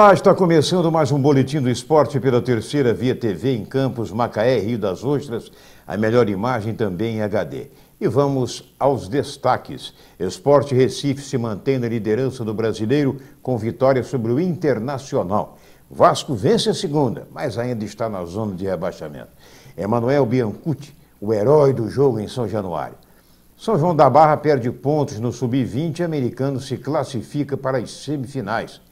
Olá, está começando mais um Boletim do Esporte pela Terceira Via TV em Campos, Macaé, Rio das Ostras, a melhor imagem também em HD. E vamos aos destaques. Sport Recife se mantém na liderança do Brasileiro com vitória sobre o Internacional. Vasco vence a segunda, mas ainda está na zona de rebaixamento. Emanuel Biancucci, o herói do jogo em São Januário. São João da Barra perde pontos no Sub-20 e Americano se classifica para as semifinais.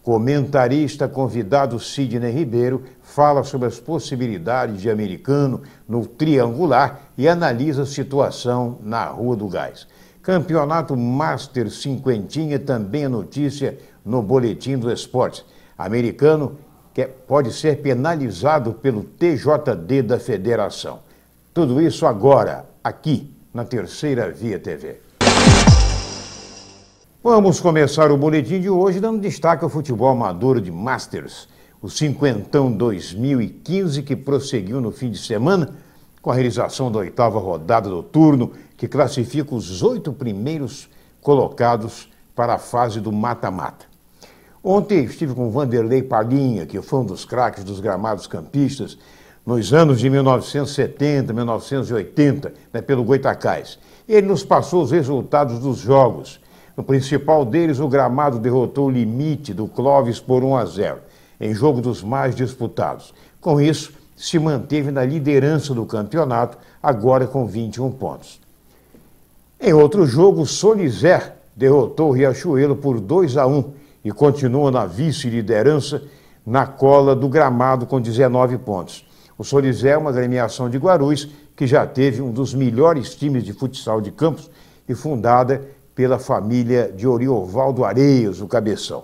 Comentarista convidado Sidney Ribeiro fala sobre as possibilidades de Americano no triangular e analisa a situação na Rua do Gás. Campeonato Master Cinquentinha também é notícia no Boletim do Esporte. Americano pode ser penalizado pelo TJD da Federação. Tudo isso agora, aqui na Terceira Via TV. Vamos começar o boletim de hoje dando destaque ao futebol amador de Masters, o Cinquentão 2015, que prosseguiu no fim de semana com a realização da 8ª rodada do turno, que classifica os 8 primeiros colocados para a fase do mata-mata. Ontem estive com Vanderlei Palinha, que foi um dos craques dos gramados campistas nos anos de 1970, 1980, pelo Goitacás. Ele nos passou os resultados dos jogos. No principal deles, o gramado derrotou o Limite do Clóvis por 1-0, em jogo dos mais disputados. Com isso, se manteve na liderança do campeonato, agora com 21 pontos. Em outro jogo, o Solizé derrotou o Riachuelo por 2-1 e continua na vice-liderança na cola do gramado com 19 pontos. O Solizé é uma agremiação de Guarulhos que já teve um dos melhores times de futsal de Campos e fundada pela família de Oriovaldo Areias, o Cabeção.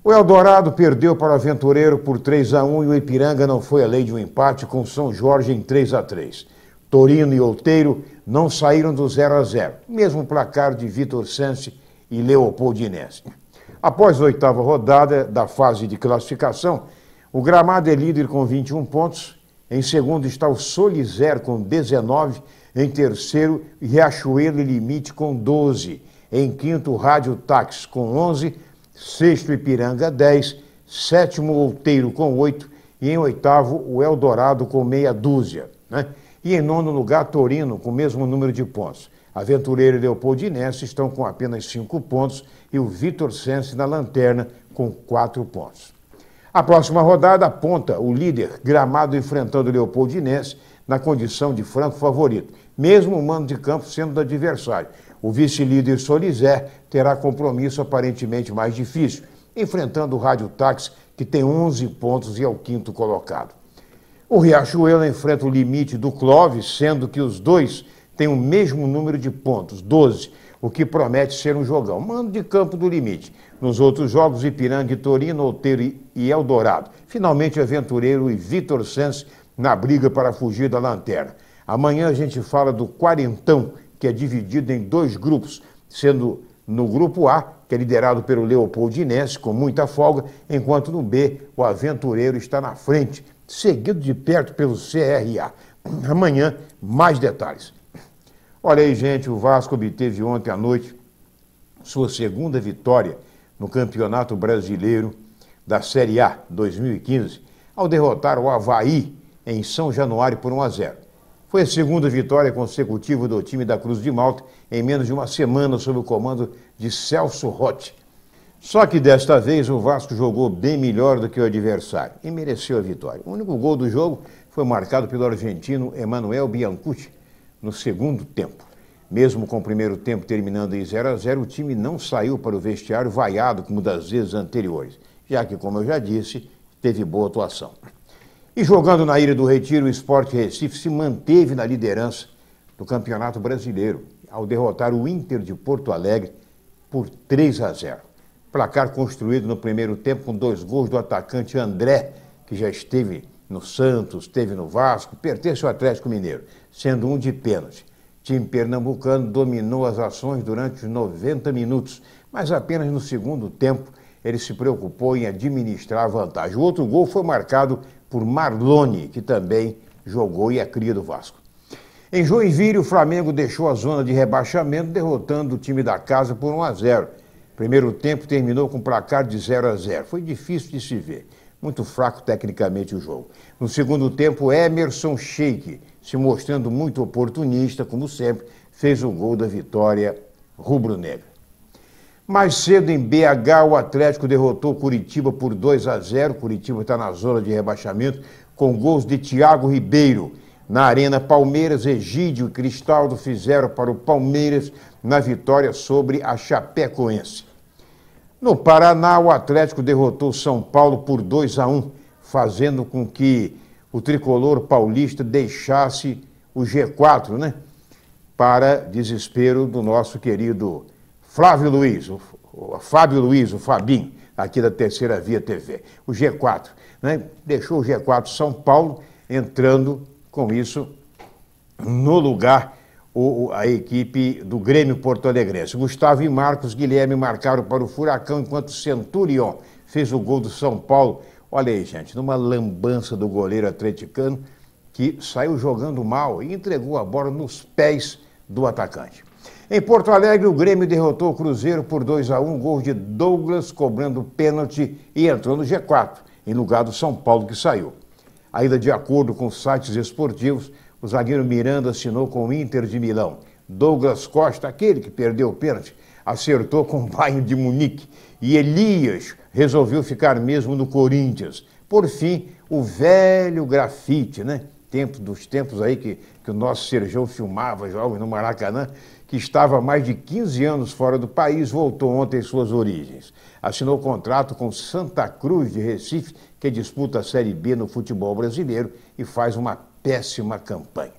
O Eldorado perdeu para o Aventureiro por 3-1 e o Ipiranga não foi além de um empate com o São Jorge em 3-3. Torino e Outeiro não saíram do 0-0, mesmo placar de Vitor Sense e Leopoldinense. Após a 8ª rodada da fase de classificação, o gramado é líder com 21 pontos, em segundo está o Solizé com 19, em terceiro, Riachuelo e Limite com 12. Em quinto, Rádio Táxi com 11. Sexto, Ipiranga 10. Sétimo, Outeiro com 8. E em oitavo, o Eldorado com meia dúzia. E em nono lugar, Torino com o mesmo número de pontos. Aventureiro e Leopoldinense estão com apenas 5 pontos e o Vitor Sense na lanterna com 4 pontos. A próxima rodada aponta o líder Gramado enfrentando o Leopoldinense na condição de franco favorito, mesmo o mando de campo sendo do adversário. O vice-líder Solizé terá compromisso aparentemente mais difícil, enfrentando o Rádio Táxi, que tem 11 pontos e é o 5º colocado. O Riachuelo enfrenta o Limite do Clóvis, sendo que os dois têm o mesmo número de pontos, 12, o que promete ser um jogão. Mando de campo do Limite. Nos outros jogos, Ipiranga e Torino, Outeiro e Eldorado. Finalmente, Aventureiro e Vitor Sense na briga para fugir da lanterna. Amanhã a gente fala do Quarentão, que é dividido em 2 grupos, sendo no grupo A, que é liderado pelo Leopoldinense, com muita folga, enquanto no B, o Aventureiro está na frente, seguido de perto pelo CRA. Amanhã, mais detalhes. Olha aí, gente, o Vasco obteve ontem à noite sua segunda vitória no Campeonato Brasileiro da Série A 2015, ao derrotar o Avaí em São Januário por 1-0. Foi a segunda vitória consecutiva do time da Cruz de Malta em menos de uma semana sob o comando de Celso Rotti. Só que desta vez o Vasco jogou bem melhor do que o adversário e mereceu a vitória. O único gol do jogo foi marcado pelo argentino Emanuel Biancucci no segundo tempo. Mesmo com o primeiro tempo terminando em 0-0, o time não saiu para o vestiário vaiado como das vezes anteriores, já que, como eu já disse, teve boa atuação. E jogando na Ilha do Retiro, o Sport Recife se manteve na liderança do Campeonato Brasileiro, ao derrotar o Inter de Porto Alegre por 3-0. Placar construído no primeiro tempo com 2 gols do atacante André, que já esteve no Santos, esteve no Vasco, pertence ao Atlético Mineiro, sendo um de pênalti. O time pernambucano dominou as ações durante os 90 minutos, mas apenas no segundo tempo ele se preocupou em administrar a vantagem. O outro gol foi marcado por Marlone, que também jogou e é cria do Vasco. Em Joinville, o Flamengo deixou a zona de rebaixamento, derrotando o time da casa por 1-0. Primeiro tempo terminou com placar de 0-0. Foi difícil de se ver. Muito fraco tecnicamente o jogo. No segundo tempo, Emerson Sheik, se mostrando muito oportunista, como sempre, fez o gol da vitória rubro-negra. Mais cedo em BH, o Atlético derrotou Curitiba por 2-0. Curitiba está na zona de rebaixamento, com gols de Thiago Ribeiro. Na Arena, Palmeiras, Egídio e Cristaldo fizeram para o Palmeiras na vitória sobre a Chapecoense. No Paraná, o Atlético derrotou São Paulo por 2-1, fazendo com que o tricolor paulista deixasse o G4, né? Para desespero do nosso querido Flávio Luiz, o Fábio Luiz, o Fabinho, aqui da Terceira Via TV. O G4, né? Deixou o G4 São Paulo, entrando com isso no lugar a equipe do Grêmio Porto Alegrense. Gustavo e Marcos Guilherme marcaram para o Furacão, enquanto Centurion fez o gol do São Paulo. Olha aí, gente, numa lambança do goleiro atleticano, que saiu jogando mal e entregou a bola nos pés do atacante. Em Porto Alegre, o Grêmio derrotou o Cruzeiro por 2-1, gol de Douglas cobrando pênalti e entrou no G4, em lugar do São Paulo que saiu. Ainda de acordo com sites esportivos, o zagueiro Miranda assinou com o Inter de Milão. Douglas Costa, aquele que perdeu o pênalti, acertou com o Bayern de Munique. E Elias resolveu ficar mesmo no Corinthians. Por fim, o velho grafite, né? Dos tempos aí que o nosso Serjão filmava jogos no Maracanã, que estava há mais de 15 anos fora do país, voltou ontem às suas origens. Assinou contrato com Santa Cruz de Recife, que disputa a Série B no futebol brasileiro e faz uma péssima campanha.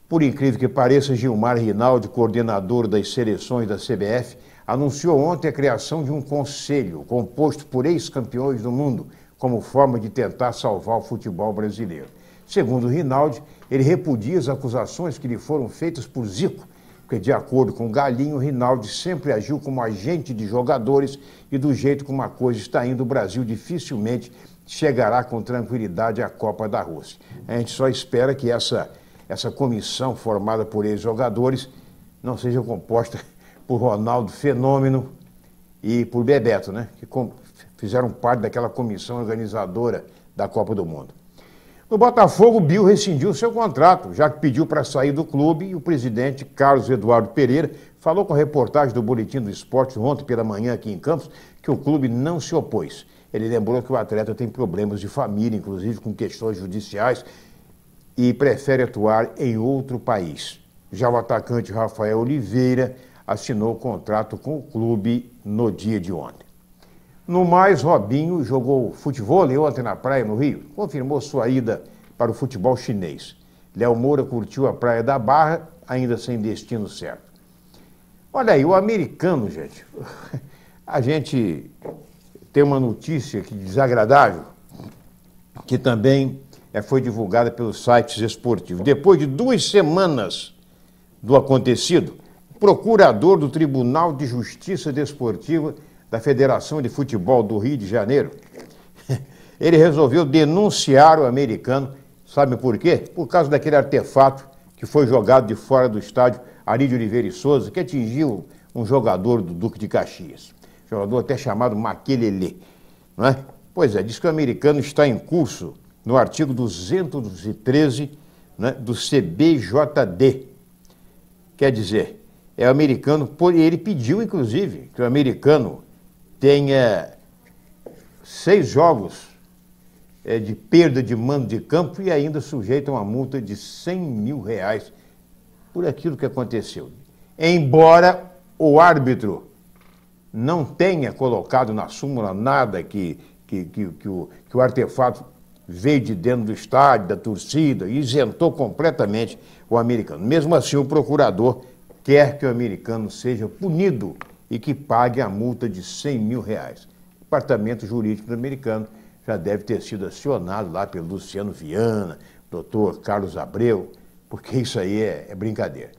Por incrível que pareça, Gilmar Rinaldi, coordenador das seleções da CBF, anunciou ontem a criação de um conselho composto por ex-campeões do mundo, como forma de tentar salvar o futebol brasileiro. Segundo Rinaldi, ele repudia as acusações que lhe foram feitas por Zico, porque, de acordo com Galinho, Rinaldi sempre agiu como agente de jogadores e, do jeito como a coisa está indo, o Brasil dificilmente chegará com tranquilidade à Copa da Rússia. A gente só espera que essa comissão formada por ex-jogadores não seja composta por Ronaldo Fenômeno e por Bebeto, né? Que fizeram parte daquela comissão organizadora da Copa do Mundo. No Botafogo, o Bill rescindiu seu contrato, já que pediu para sair do clube, e o presidente Carlos Eduardo Pereira falou com a reportagem do Boletim do Esporte ontem pela manhã aqui em Campos que o clube não se opôs. Ele lembrou que o atleta tem problemas de família, inclusive com questões judiciais, e prefere atuar em outro país. Já o atacante Rafael Oliveira assinou contrato com o clube no dia de ontem. No mais, Robinho jogou futebol ontem na praia no Rio, confirmou sua ida para o futebol chinês. Léo Moura curtiu a Praia da Barra, ainda sem destino certo. Olha aí, o americano, gente, a gente tem uma notícia aqui desagradável, que também foi divulgada pelos sites esportivos. Depois de 2 semanas do acontecido, o procurador do Tribunal de Justiça Desportiva da Federação de Futebol do Rio de Janeiro, ele resolveu denunciar o americano. Sabe por quê? Por causa daquele artefato que foi jogado de fora do estádio Arídio Oliveira e Souza, que atingiu um jogador do Duque de Caxias. Jogador até chamado Maquelele, não é? Pois é, diz que o americano está em curso no artigo 213, né, do CBJD. Quer dizer, é o americano, ele pediu, inclusive, que o americano tenha 6 jogos de perda de mando de campo e ainda sujeito a uma multa de R$100 mil por aquilo que aconteceu. Embora o árbitro não tenha colocado na súmula nada que o artefato veio de dentro do estádio, da torcida, e isentou completamente o americano. Mesmo assim, o procurador quer que o americano seja punido e que pague a multa de R$100 mil. O departamento jurídico do americano já deve ter sido acionado lá pelo Luciano Viana, doutor Carlos Abreu, porque isso aí é brincadeira.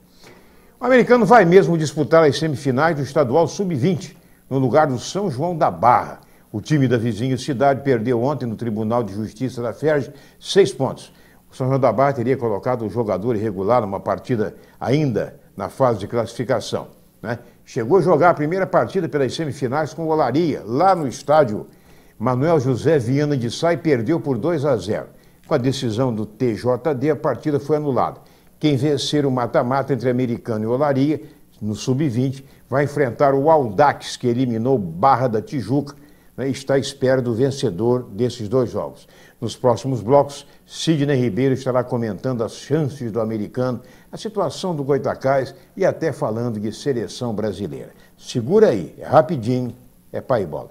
O americano vai mesmo disputar as semifinais do estadual Sub-20, no lugar do São João da Barra. O time da vizinha cidade perdeu ontem no Tribunal de Justiça da FERJ 6 pontos. O São João da Barra teria colocado um jogador irregular numa partida ainda na fase de classificação, né? chegou a jogar a primeira partida pelas semifinais com o Olaria, lá no estádio Manuel José Viana de Sá, e perdeu por 2-0. Com a decisão do TJD, a partida foi anulada. Quem vencer o mata-mata entre Americano e Olaria, no Sub-20, vai enfrentar o Audax, que eliminou Barra da Tijuca, e está à espera do vencedor desses dois jogos. Nos próximos blocos, Sidney Ribeiro estará comentando as chances do Americano, a situação do Goytacás e até falando de seleção brasileira. Segura aí, é rapidinho, é pai e bola.